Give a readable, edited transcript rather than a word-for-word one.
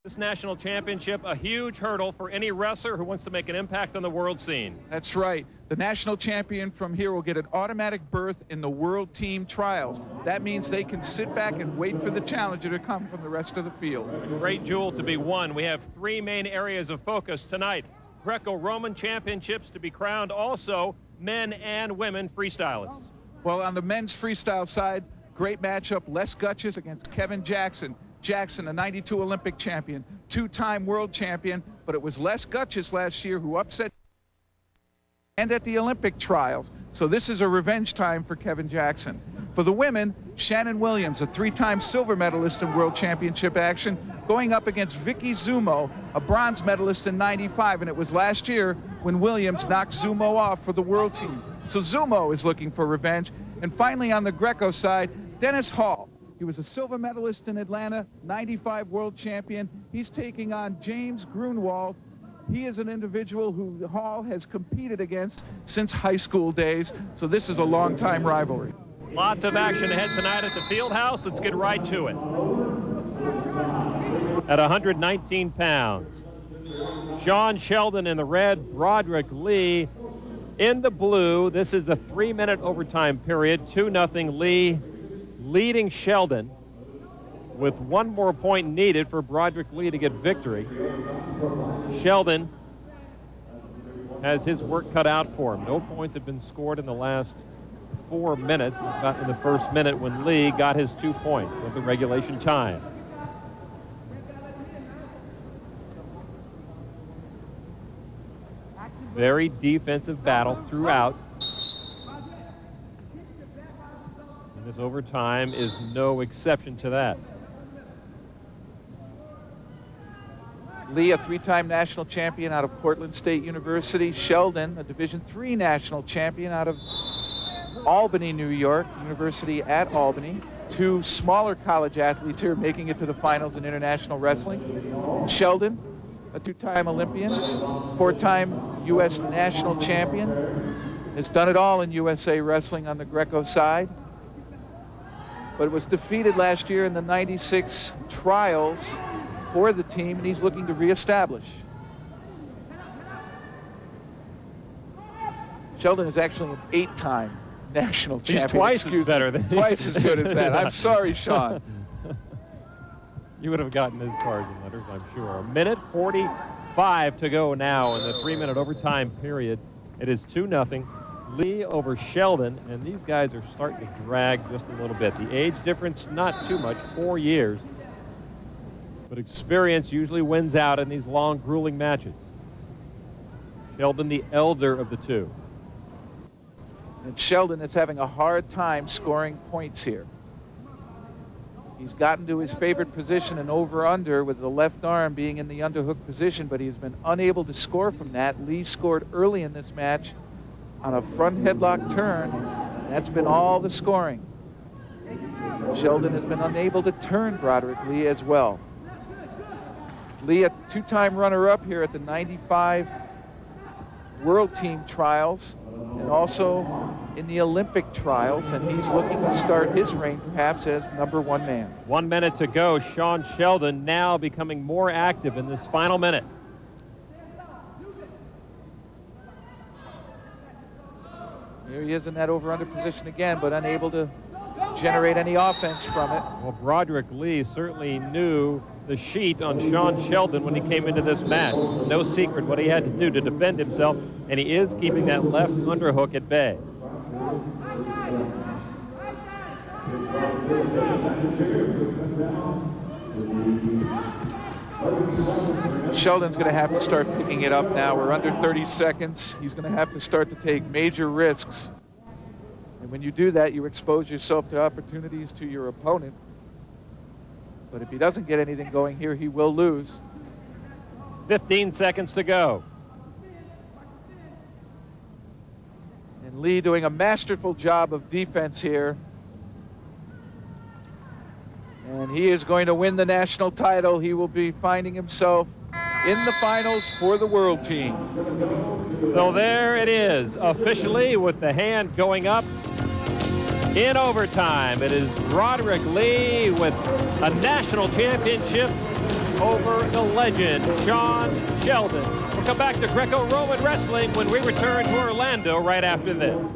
This national championship, a huge hurdle for any wrestler who wants to make an impact on the world scene. That's right. The national champion from here will get an automatic berth in the World Team Trials. That means they can sit back and wait for the challenger to come from the rest of the field. A great jewel to be won. We have three main areas of focus tonight. Greco-Roman championships to be crowned, also men and women freestylists. Well, on the men's freestyle side, great matchup, Les Gutches against Kevin Jackson. Jackson, a 92 Olympic champion, two-time world champion, but it was Les Gutches last year who upset and at the Olympic trials. So this is a revenge time for Kevin Jackson. For the women, Shannon Williams, a three-time silver medalist in world championship action, going up against Vicky Zumo, a bronze medalist in '95, and it was last year when Williams knocked Zumo off for the world team. So Zumo is looking for revenge. And finally, on the Greco side, Dennis Hall. He was a silver medalist in Atlanta, '95 world champion. He's taking on James Grunwald. He is an individual who Hall has competed against since high school days, so this is a long-time rivalry. Lots of action ahead tonight at the field house. Let's get right to it. At 119 pounds, Shawn Sheldon in the red, Broderick Lee in the blue. This is a 3-minute overtime period, 2-0 Lee leading Sheldon with one more point needed for Broderick Lee to get victory. Sheldon has his work cut out for him. No points have been scored in the last 4 minutes. About in the first minute when Lee got his 2 points of the regulation time. Very defensive battle throughout. And this overtime is no exception to that. Lee, a three-time national champion out of Portland State University. Sheldon, a Division III national champion out of Albany, New York, University at Albany. Two smaller college athletes here making it to the finals in international wrestling. Sheldon, a two-time Olympian, four-time U.S. national champion, has done it all in USA wrestling on the Greco side, but was defeated last year in the '96 trials for the team, and he's looking to reestablish. Sheldon is actually an 8-time national champion. He's twice better than twice as good as that. I'm sorry, Shawn. You would have gotten his cards and letters, I'm sure. A minute 45 to go now in the 3-minute overtime period. It is 2-0 Lee over Sheldon, and these guys are starting to drag just a little bit. The age difference, not too much, 4 years. But experience usually wins out in these long, grueling matches. Sheldon, the elder of the two. And Sheldon is having a hard time scoring points here. He's gotten to his favorite position, an over-under, with the left arm being in the underhook position, but he's been unable to score from that. Lee scored early in this match on a front headlock turn. That's been all the scoring. Sheldon has been unable to turn Broderick Lee as well. Lee, a two-time runner-up here at the '95 World Team Trials and also in the Olympic trials, and he's looking to start his reign perhaps as #1 man. 1 minute to go. Shawn Sheldon now becoming more active in this final minute. Here he is in that over-under position again, but unable to generate any offense from it. Well, Broderick Lee certainly knew the sheet on Shawn Sheldon when he came into this match. No secret what he had to do to defend himself, and he is keeping that left underhook at bay. Sheldon's going to have to start picking it up now. We're under 30 seconds. He's going to have to start to take major risks. And when you do that, you expose yourself to opportunities to your opponent. But if he doesn't get anything going here, he will lose. 15 seconds to go. And Lee doing a masterful job of defense here. And he is going to win the national title. He will be finding himself in the finals for the world team. So there it is, officially with the hand going up in overtime. It is Broderick Lee with a national championship over the legend, Shawn Sheldon. We'll come back to Greco-Roman wrestling when we return to Orlando right after this.